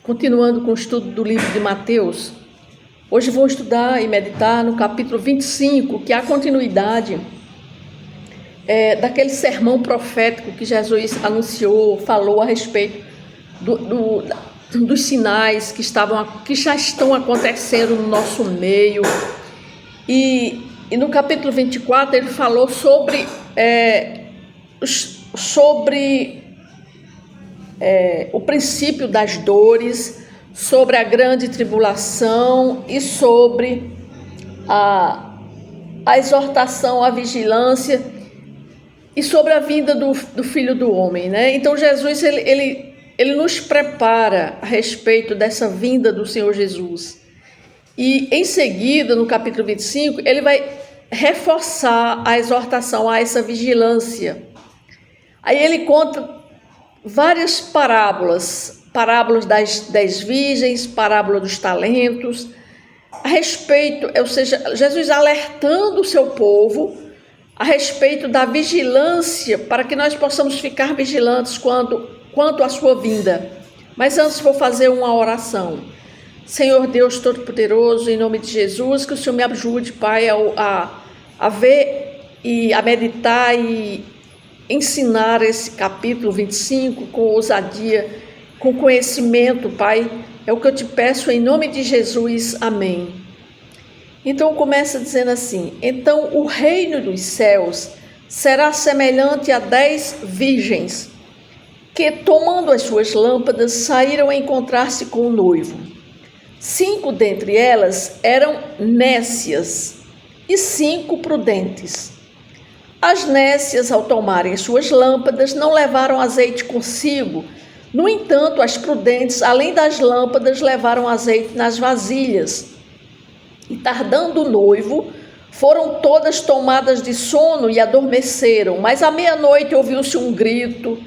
Continuando com o estudo do livro de Mateus, hoje vou estudar e meditar no capítulo 25, que é a continuidade daquele sermão profético que Jesus anunciou, falou a respeito dos sinais que já estão acontecendo no nosso meio. E no capítulo 24 ele falou sobre o princípio das dores, sobre a grande tribulação e sobre a exortação à vigilância e sobre a vinda do Filho do Homem, né? Então Jesus ele nos prepara a respeito dessa vinda do Senhor Jesus. E em seguida, no capítulo 25, ele vai reforçar a exortação a essa vigilância. Aí ele conta várias parábolas das 10 virgens, parábola dos talentos, a respeito, ou seja, Jesus alertando o seu povo a respeito da vigilância, para que nós possamos ficar vigilantes quanto à sua vinda. Mas antes vou fazer uma oração. Senhor Deus Todo-Poderoso, em nome de Jesus, que o Senhor me ajude, Pai, a ver e a meditar e ensinar esse capítulo 25 com ousadia, com conhecimento, Pai. É o que eu te peço em nome de Jesus. Amém. Então começa dizendo assim: então o reino dos céus será semelhante a 10 virgens que, tomando as suas lâmpadas, saíram a encontrar-se com o noivo. 5 dentre elas eram nécias e 5 prudentes. As nécias, ao tomarem suas lâmpadas, não levaram azeite consigo. No entanto, as prudentes, além das lâmpadas, levaram azeite nas vasilhas. E tardando o noivo, foram todas tomadas de sono e adormeceram. Mas à meia-noite ouviu-se um grito: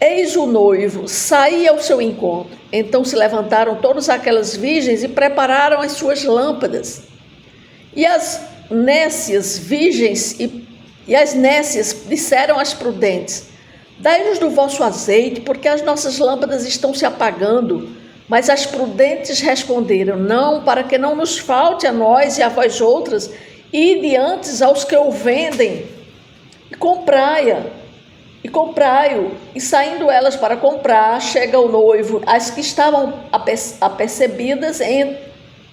eis o noivo, saí ao seu encontro. Então se levantaram todas aquelas virgens e prepararam as suas lâmpadas. E as nécias virgens e as nécias disseram às prudentes: dai-nos do vosso azeite, porque as nossas lâmpadas estão se apagando. Mas as prudentes responderam: não, para que não nos falte a nós e a vós outras, ide antes aos que o vendem e comprai-o. E saindo elas para comprar, chega o noivo. As que estavam apercebidas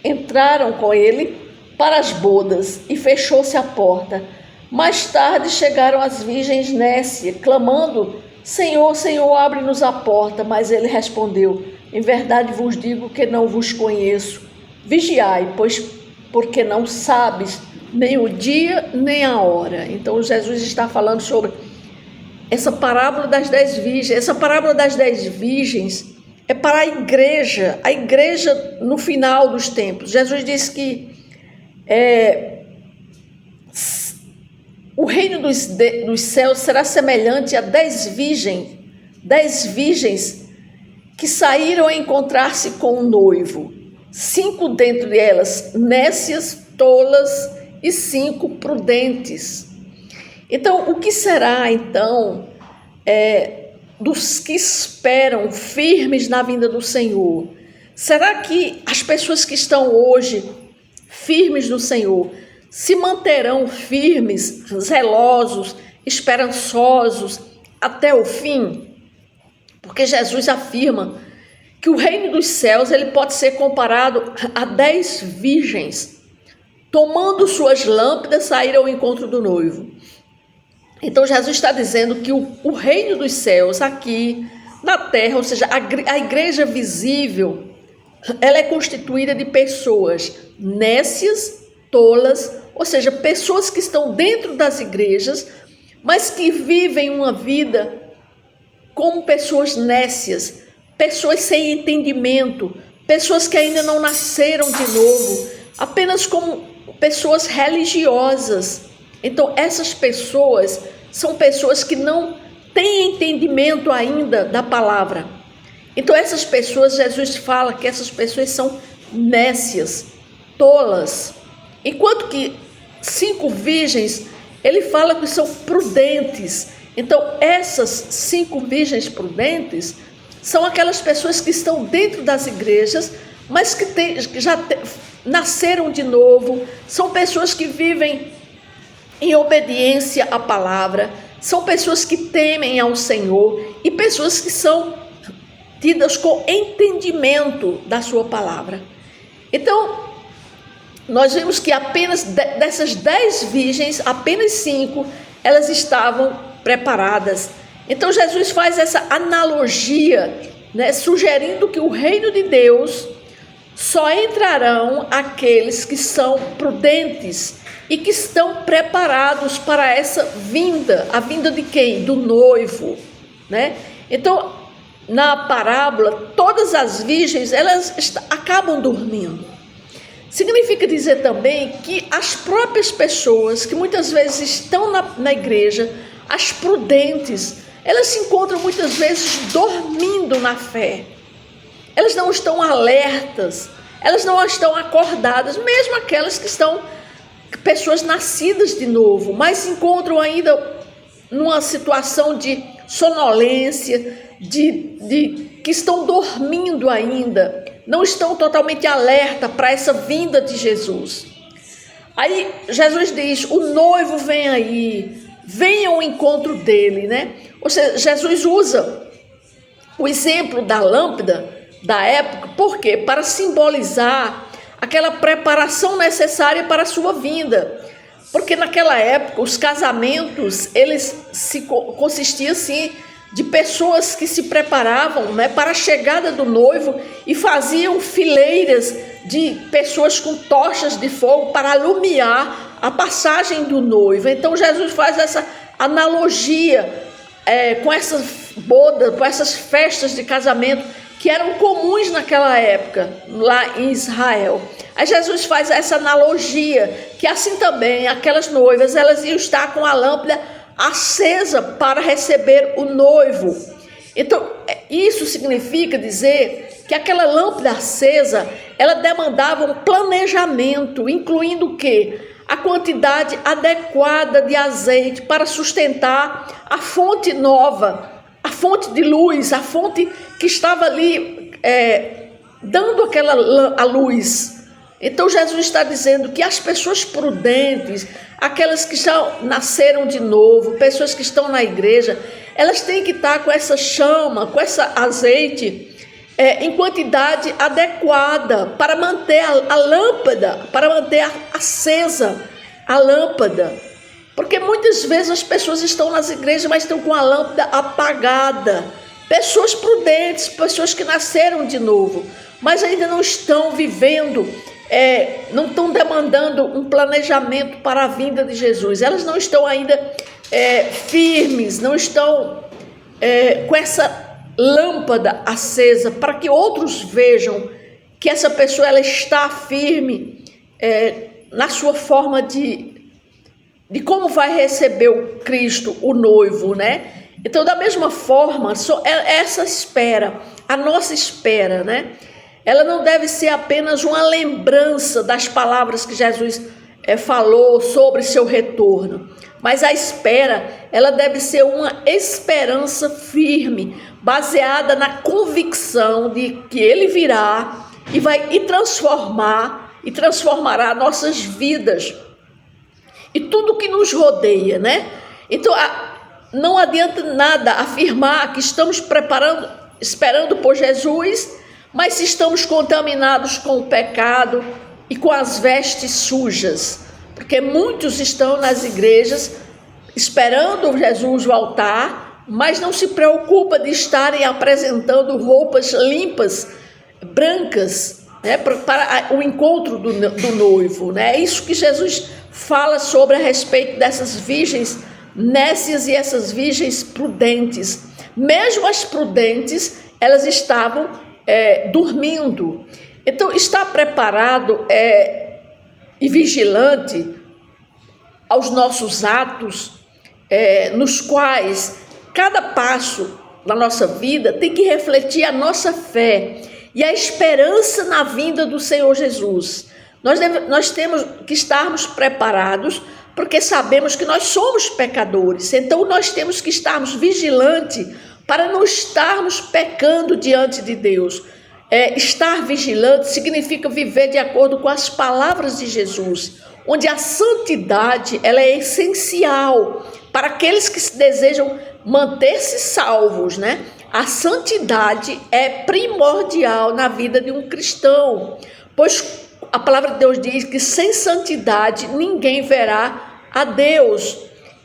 entraram com ele para as bodas e fechou-se a porta. Mais tarde chegaram as virgens nécias, clamando: Senhor, Senhor, abre-nos a porta. Mas ele respondeu: em verdade vos digo que não vos conheço. Vigiai, porque não sabes nem o dia nem a hora. Então Jesus está falando sobre essa parábola das 10 virgens. Essa parábola das 10 virgens é para a igreja no final dos tempos. Jesus disse que o reino dos céus será semelhante a 10 virgens que saíram a encontrar-se com o noivo. 5 dentre elas nécias, tolas, e 5 prudentes. Então, o que será, então, dos que esperam firmes na vinda do Senhor? Será que as pessoas que estão hoje firmes no Senhor se manterão firmes, zelosos, esperançosos até o fim? Porque Jesus afirma que o reino dos céus ele pode ser comparado a 10 virgens, tomando suas lâmpadas, saíram ao encontro do noivo. Então Jesus está dizendo que o reino dos céus aqui na terra, ou seja, a igreja visível, ela é constituída de pessoas nécias, tolas, ou seja, pessoas que estão dentro das igrejas, mas que vivem uma vida como pessoas nécias, pessoas sem entendimento, pessoas que ainda não nasceram de novo, apenas como pessoas religiosas. Então essas pessoas são pessoas que não têm entendimento ainda da palavra. Então essas pessoas, Jesus fala que essas pessoas são nécias, tolas, enquanto que 5 virgens, ele fala que são prudentes. Então essas 5 virgens prudentes são aquelas pessoas que estão dentro das igrejas, mas que nasceram de novo, são pessoas que vivem em obediência à palavra, são pessoas que temem ao Senhor e pessoas que são tidas com entendimento da sua palavra. Então, nós vemos que apenas dessas 10 virgens, apenas 5, elas estavam preparadas. Então Jesus faz essa analogia, né, sugerindo que o reino de Deus só entrarão aqueles que são prudentes e que estão preparados para essa vinda. A vinda de quem? Do noivo, né? Então, na parábola, todas as virgens, elas acabam dormindo. Significa dizer também que as próprias pessoas que muitas vezes estão na igreja, as prudentes, elas se encontram muitas vezes dormindo na fé. Elas não estão alertas, elas não estão acordadas, mesmo aquelas que estão, pessoas nascidas de novo, mas se encontram ainda numa situação de sonolência, que estão dormindo ainda, não estão totalmente alerta para essa vinda de Jesus. Aí Jesus diz, o noivo vem aí, venha ao encontro dele, né? Ou seja, Jesus usa o exemplo da lâmpada da época, por quê? Para simbolizar aquela preparação necessária para a sua vinda. Porque naquela época os casamentos, eles consistiam assim, de pessoas que se preparavam, né, para a chegada do noivo e faziam fileiras de pessoas com tochas de fogo para alumiar a passagem do noivo. Então Jesus faz essa analogia com essas bodas, com essas festas de casamento que eram comuns naquela época, lá em Israel. Aí Jesus faz essa analogia, que assim também aquelas noivas, elas iam estar com a lâmpada acesa para receber o noivo. Então, isso significa dizer que aquela lâmpada acesa, ela demandava um planejamento, incluindo o quê? A quantidade adequada de azeite para sustentar a fonte nova, a fonte de luz, a fonte que estava ali dando a luz. Então Jesus está dizendo que as pessoas prudentes, aquelas que já nasceram de novo, pessoas que estão na igreja, elas têm que estar com essa chama, com esse azeite em quantidade adequada para manter a lâmpada, para manter acesa a lâmpada. Porque muitas vezes as pessoas estão nas igrejas, mas estão com a lâmpada apagada. Pessoas prudentes, pessoas que nasceram de novo, mas ainda não estão vivendo, não estão demandando um planejamento para a vinda de Jesus. Elas não estão ainda firmes, não estão com essa lâmpada acesa para que outros vejam que essa pessoa ela está firme na sua forma de como vai receber o Cristo, o noivo, né? Então, da mesma forma, essa espera, a nossa espera, né? Ela não deve ser apenas uma lembrança das palavras que Jesus falou sobre seu retorno, mas a espera, ela deve ser uma esperança firme, baseada na convicção de que Ele virá e vai transformará nossas vidas e tudo que nos rodeia, né? Então, não adianta nada afirmar que estamos esperando por Jesus, mas se estamos contaminados com o pecado e com as vestes sujas, porque muitos estão nas igrejas esperando Jesus voltar, mas não se preocupa de estarem apresentando roupas limpas, brancas, né, para o encontro do noivo, né? É isso que Jesus fala sobre a respeito dessas virgens nécias e essas virgens prudentes. Mesmo as prudentes, elas estavam dormindo. Então, estar preparado e vigilante aos nossos atos, nos quais cada passo da nossa vida tem que refletir a nossa fé e a esperança na vinda do Senhor Jesus. Nós temos que estarmos preparados, porque sabemos que nós somos pecadores. Então nós temos que estarmos vigilantes, para não estarmos pecando diante de Deus. Estar vigilante significa viver de acordo com as palavras de Jesus, onde a santidade ela é essencial para aqueles que desejam manter-se salvos, né? A santidade é primordial na vida de um cristão, pois a palavra de Deus diz que sem santidade ninguém verá a Deus.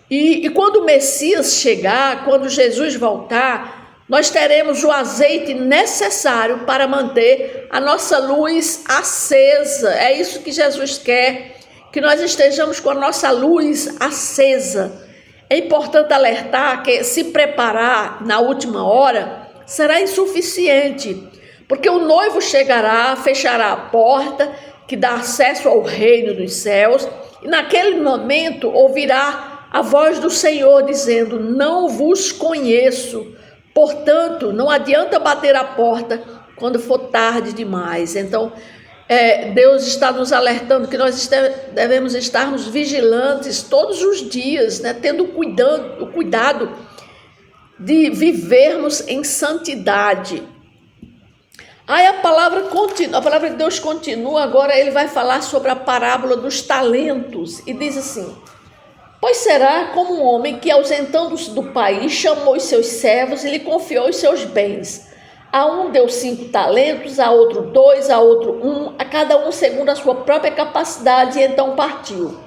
E quando o Messias chegar, quando Jesus voltar, nós teremos o azeite necessário para manter a nossa luz acesa. É isso que Jesus quer, que nós estejamos com a nossa luz acesa. É importante alertar que se preparar na última hora será insuficiente, porque o noivo chegará, fechará a porta que dá acesso ao reino dos céus, e naquele momento ouvirá a voz do Senhor dizendo: não vos conheço. Portanto, não adianta bater a porta quando for tarde demais. Então, Deus está nos alertando que nós devemos estarmos vigilantes todos os dias, né? Tendo o cuidado de vivermos em santidade. Aí a palavra de Deus continua, agora ele vai falar sobre a parábola dos talentos e diz assim: pois será como um homem que, ausentando-se do país, chamou os seus servos e lhe confiou os seus bens. A um deu 5 talentos, a outro 2, a outro 1, a cada um segundo a sua própria capacidade, e então partiu.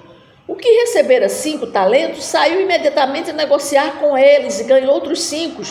O que recebera 5 talentos saiu imediatamente a negociar com eles e ganhou outros 5.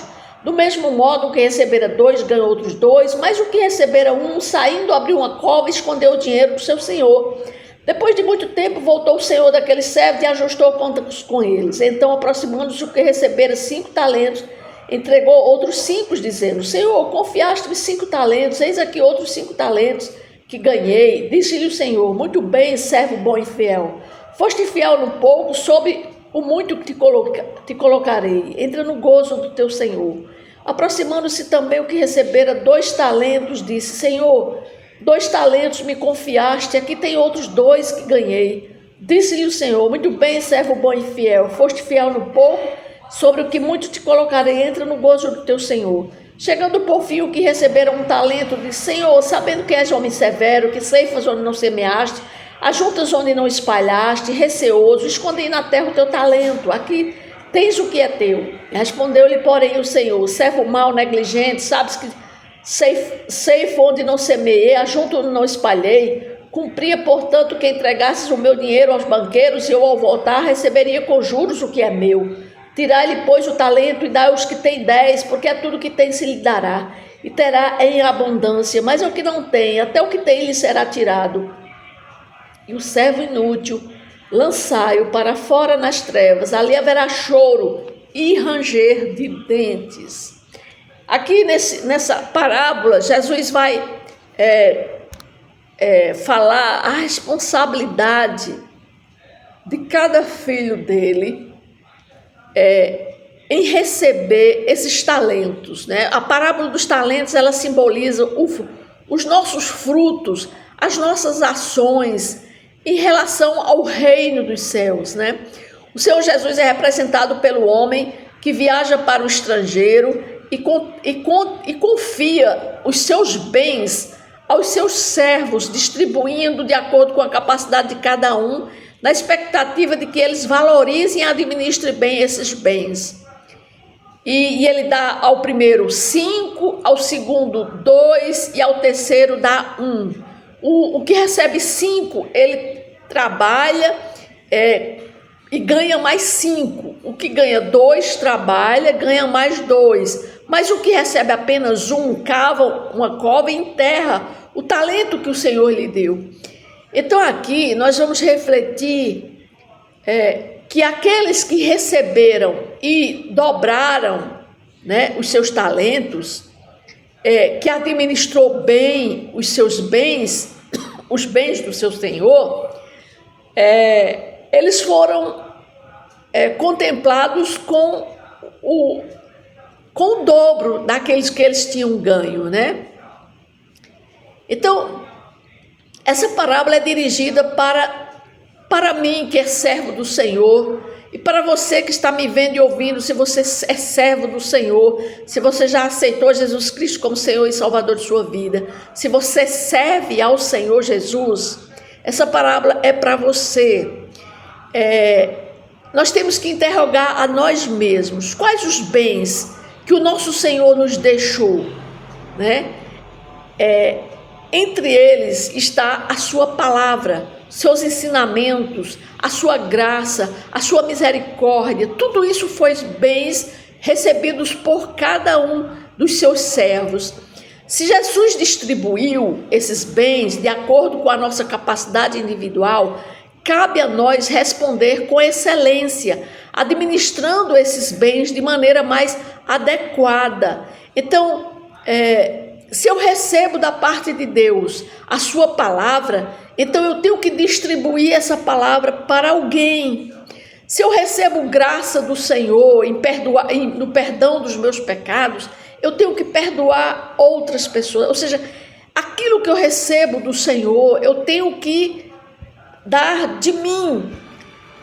Do mesmo modo, o que recebera 2 ganhou outros 2, mas o que recebera 1, saindo, abriu uma cova e escondeu o dinheiro do seu senhor. Depois de muito tempo, voltou o senhor daqueles servos e ajustou contas com eles. Então, aproximando-se o que recebera 5 talentos, entregou outros 5, dizendo: Senhor, confiaste-me 5 talentos, eis aqui outros 5 talentos que ganhei. Disse-lhe o Senhor: muito bem, servo bom e fiel. Foste fiel no pouco, sobre o muito que te colocarei. Entra no gozo do teu Senhor. Aproximando-se também o que recebera 2 talentos, disse: Senhor, 2 talentos me confiaste, aqui tem outros 2 que ganhei. Disse-lhe o Senhor: muito bem, servo bom e fiel. Foste fiel no pouco, sobre o que muito te colocarei, entra no gozo do teu Senhor. Chegando por fim o que recebera 1 talento, disse: Senhor, sabendo que és homem severo, que ceifas onde não semeaste, ajuntas onde não espalhaste, receoso, escondi na terra o teu talento, aqui tens o que é teu. Respondeu-lhe, porém, o Senhor: servo mau, negligente, sabes que ceifo onde não semeei, ajunto onde não espalhei. Cumpria, portanto, que entregasses o meu dinheiro aos banqueiros, e eu, ao voltar, receberia com juros o que é meu. Tirai-lhe, pois, o talento e dai aos que têm 10, porque é tudo que tem se lhe dará, e terá em abundância. Mas ao que não tem, até o que tem lhe será tirado. E o servo inútil, lançai-o para fora nas trevas, ali haverá choro e ranger de dentes. Aqui nessa parábola, Jesus vai falar a responsabilidade de cada filho dele em receber esses talentos, né? A parábola dos talentos, ela simboliza os nossos frutos, as nossas ações em relação ao reino dos céus, né? O Senhor Jesus é representado pelo homem que viaja para o estrangeiro e confia os seus bens aos seus servos, distribuindo de acordo com a capacidade de cada um, na expectativa de que eles valorizem e administrem bem esses bens. E ele dá ao primeiro 5, ao segundo 2 e ao terceiro dá 1. O que recebe 5, ele trabalha e ganha mais 5. O que ganha 2, trabalha, ganha mais 2. Mas o que recebe apenas 1, cava uma cova e enterra o talento que o Senhor lhe deu. Então aqui nós vamos refletir que aqueles que receberam e dobraram, né, os seus talentos, que administrou bem os seus bens, os bens do seu Senhor, eles foram contemplados com o dobro daqueles que eles tinham ganho, né? Então, essa parábola é dirigida para mim, que é servo do Senhor, E para você que está me vendo e ouvindo, se você é servo do Senhor, se você já aceitou Jesus Cristo como Senhor e Salvador de sua vida, se você serve ao Senhor Jesus, essa parábola é para você. Nós temos que interrogar a nós mesmos, quais os bens que o nosso Senhor nos deixou, né? Entre eles está a sua palavra, seus ensinamentos, a sua graça, a sua misericórdia. Tudo isso foi bens recebidos por cada um dos seus servos. Se Jesus distribuiu esses bens de acordo com a nossa capacidade individual, cabe a nós responder com excelência, administrando esses bens de maneira mais adequada. Então, se eu recebo da parte de Deus a sua palavra, então eu tenho que distribuir essa palavra para alguém. Se eu recebo graça do Senhor no perdão dos meus pecados, eu tenho que perdoar outras pessoas. Ou seja, aquilo que eu recebo do Senhor, eu tenho que dar de mim.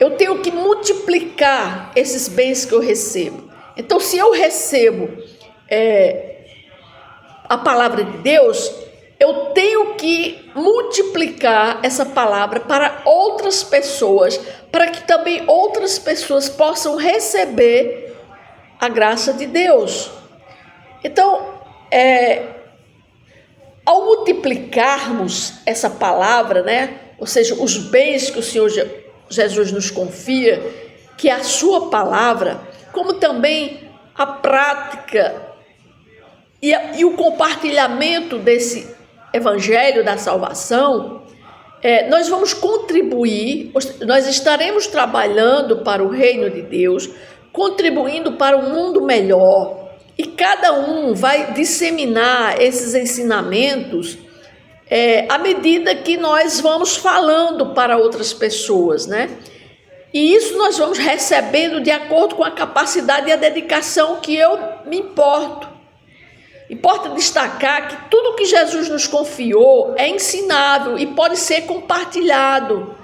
Eu tenho que multiplicar esses bens que eu recebo. Então, se eu recebo a palavra de Deus, eu tenho que multiplicar essa palavra para outras pessoas, para que também outras pessoas possam receber a graça de Deus. Então, ao multiplicarmos essa palavra, né, ou seja, os bens que o Senhor Jesus nos confia, que é a sua palavra, como também a prática e o compartilhamento desse evangelho da salvação, nós vamos contribuir, nós estaremos trabalhando para o reino de Deus, contribuindo para um mundo melhor, e cada um vai disseminar esses ensinamentos à medida que nós vamos falando para outras pessoas, né? E isso nós vamos recebendo de acordo com a capacidade e a dedicação que eu me importo. Importa destacar que tudo que Jesus nos confiou é ensinável e pode ser compartilhado,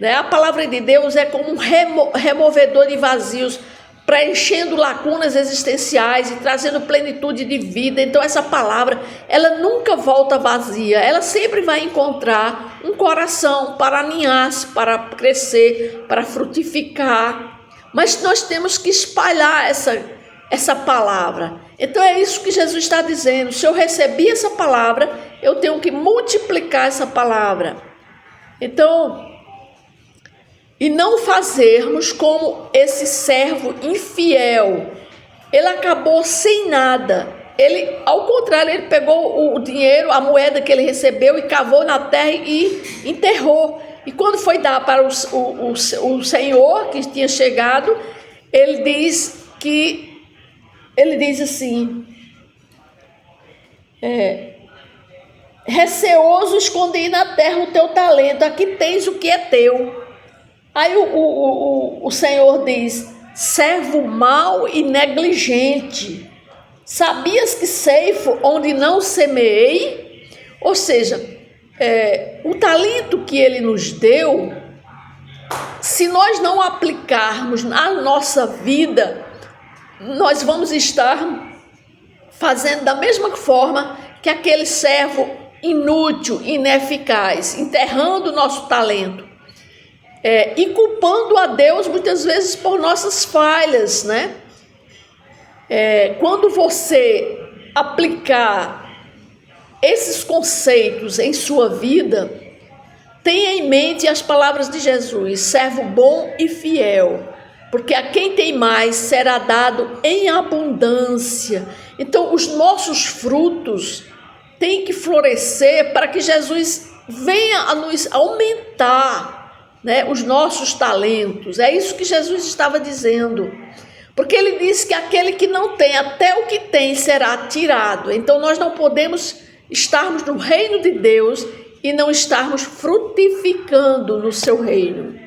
né? A palavra de Deus é como um removedor de vazios, preenchendo lacunas existenciais e trazendo plenitude de vida. Então essa palavra, ela nunca volta vazia, ela sempre vai encontrar um coração para aninhar-se, para crescer, para frutificar. Mas nós temos que espalhar essa palavra. Então é isso que Jesus está dizendo. Se eu recebi essa palavra, eu tenho que multiplicar essa palavra. Então, e não fazermos como esse servo infiel. Ele acabou sem nada. Ele, ao contrário, ele pegou o dinheiro, a moeda que ele recebeu e cavou na terra e enterrou. E quando foi dar para o senhor que tinha chegado, ele diz assim: receoso escondi na terra o teu talento, aqui tens o que é teu. Aí o Senhor diz: servo mau e negligente, sabias que ceifo onde não semeei? Ou seja, o talento que ele nos deu, se nós não aplicarmos na nossa vida, nós vamos estar fazendo da mesma forma que aquele servo inútil, ineficaz, enterrando o nosso talento. E culpando a Deus muitas vezes por nossas falhas, né? Quando você aplicar esses conceitos em sua vida, tenha em mente as palavras de Jesus: servo bom e fiel, porque a quem tem mais será dado em abundância. Então, os nossos frutos têm que florescer para que Jesus venha a nos aumentar, né, os nossos talentos. É isso que Jesus estava dizendo, porque ele disse que aquele que não tem, até o que tem será tirado. Então nós não podemos estarmos no reino de Deus e não estarmos frutificando no seu reino.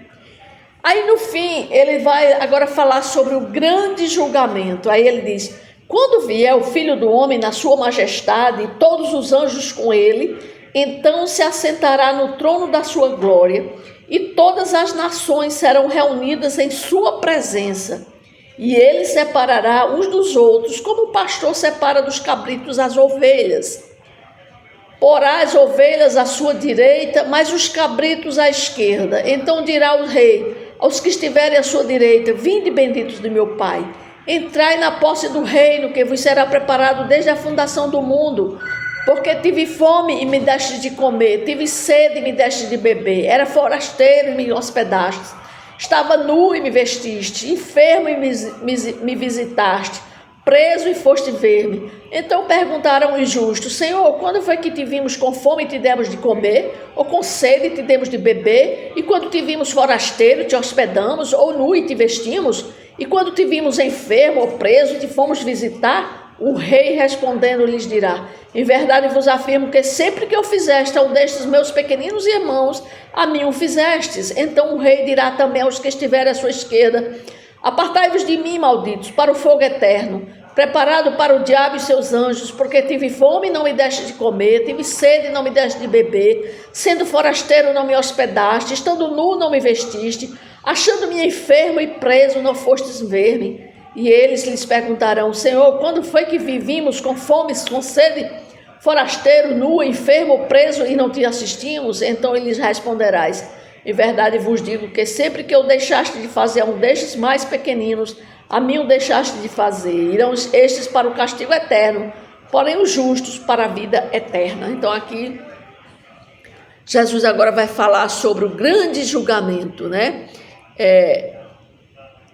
Aí no fim ele vai agora falar sobre o grande julgamento. Aí ele diz: quando vier o Filho do Homem na sua majestade e todos os anjos com ele, então se assentará no trono da sua glória, e todas as nações serão reunidas em sua presença. E ele separará uns dos outros, como o pastor separa dos cabritos as ovelhas. Porá as ovelhas à sua direita, mas os cabritos à esquerda. Então dirá o rei aos que estiverem à sua direita: vinde, benditos de meu Pai, entrai na posse do reino que vos será preparado desde a fundação do mundo. Porque tive fome e me deste de comer, tive sede e me deste de beber, era forasteiro e me hospedastes, estava nu e me vestiste, enfermo e me visitaste, preso e foste ver-me. Então perguntaram os justos: Senhor, quando foi que te vimos com fome e te demos de comer, ou com sede e te demos de beber? E quando te vimos forasteiro, te hospedamos, ou nu e te vestimos? E quando te vimos enfermo ou preso, te fomos visitar? O rei respondendo lhes dirá: em verdade vos afirmo que sempre que eu fizeste a um destes meus pequeninos irmãos, a mim o fizestes. Então o rei dirá também aos que estiverem à sua esquerda: apartai-vos de mim, malditos, para o fogo eterno, preparado para o diabo e seus anjos, porque tive fome e não me deste de comer, tive sede e não me deste de beber, sendo forasteiro não me hospedaste, estando nu não me vestiste, achando-me enfermo e preso não fostes ver-me. E eles lhes perguntarão: Senhor, quando foi que vivimos com fome, com sede, forasteiro, nu, enfermo, preso e não te assistimos? Então ele lhes responderás: em verdade vos digo que sempre que eu deixaste de fazer a um destes mais pequeninos, a mim o deixaste de fazer. Irão estes para o castigo eterno, porém os justos para a vida eterna. Então aqui Jesus agora vai falar sobre o grande julgamento, né?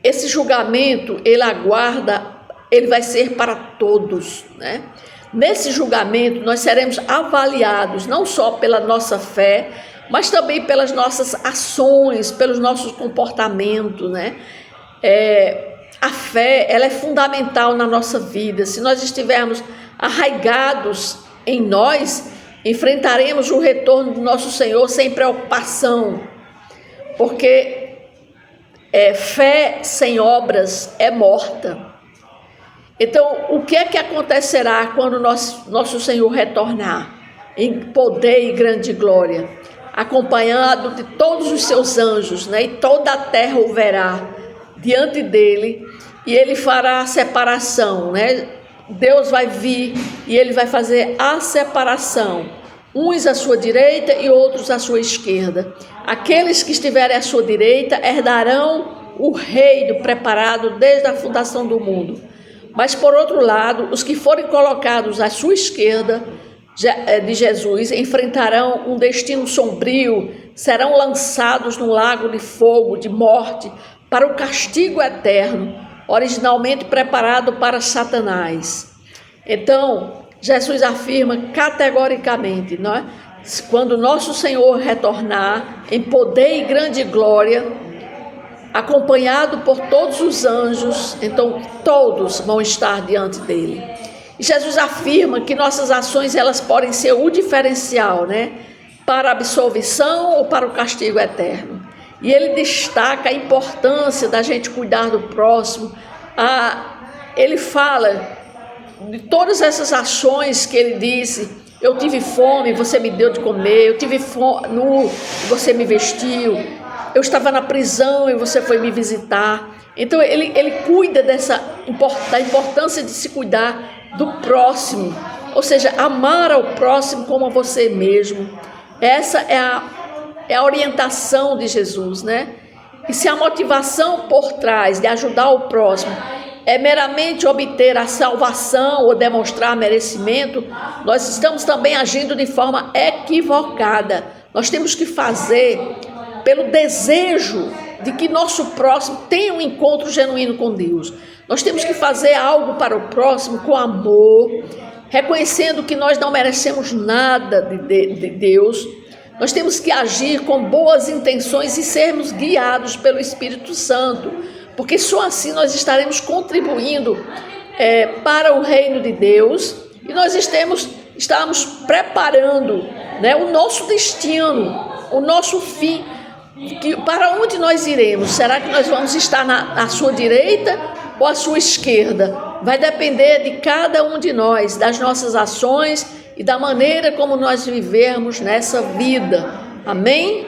Esse julgamento, ele vai ser para todos, né? Nesse julgamento, nós seremos avaliados não só pela nossa fé, mas também pelas nossas ações, pelos nossos comportamentos, né? A fé, ela é fundamental na nossa vida. Se nós estivermos arraigados em nós, enfrentaremos o retorno do nosso Senhor sem preocupação, porque fé sem obras é morta. Então, o que é que acontecerá quando nosso Senhor retornar em poder e grande glória, acompanhado de todos os seus anjos, né? E toda a terra o verá diante dele, e ele fará a separação, né? Deus vai vir e ele vai fazer a separação, uns à sua direita e outros à sua esquerda. Aqueles que estiverem à sua direita herdarão o reino preparado desde a fundação do mundo. Mas, por outro lado, os que forem colocados à sua esquerda de Jesus enfrentarão um destino sombrio, serão lançados no lago de fogo, de morte, para o castigo eterno, originalmente preparado para Satanás. Então, Jesus afirma categoricamente, não é? Quando nosso Senhor retornar em poder e grande glória, acompanhado por todos os anjos, então todos vão estar diante dele. E Jesus afirma que nossas ações, elas podem ser o diferencial, né? Para a absolvição ou para o castigo eterno. E ele destaca a importância da gente cuidar do próximo. Ele fala de todas essas ações que ele disse: eu tive fome, você me deu de comer, eu tive fome, nu, você me vestiu, eu estava na prisão e você foi me visitar. Então ele cuida da importância de se cuidar do próximo, ou seja, amar ao próximo como a você mesmo. Essa é a orientação de Jesus, né? E se a motivação por trás de ajudar o próximo é meramente obter a salvação ou demonstrar merecimento, nós estamos também agindo de forma equivocada. Nós temos que fazer pelo desejo de que nosso próximo tenha um encontro genuíno com Deus. Nós temos que fazer algo para o próximo com amor, reconhecendo que nós não merecemos nada de Deus. Nós temos que agir com boas intenções e sermos guiados pelo Espírito Santo, porque só assim nós estaremos contribuindo para o reino de Deus, e nós estamos preparando, né, o nosso destino, o nosso fim. Para onde nós iremos? Será que nós vamos estar à sua direita ou à sua esquerda? Vai depender de cada um de nós, das nossas ações e da maneira como nós vivermos nessa vida. Amém?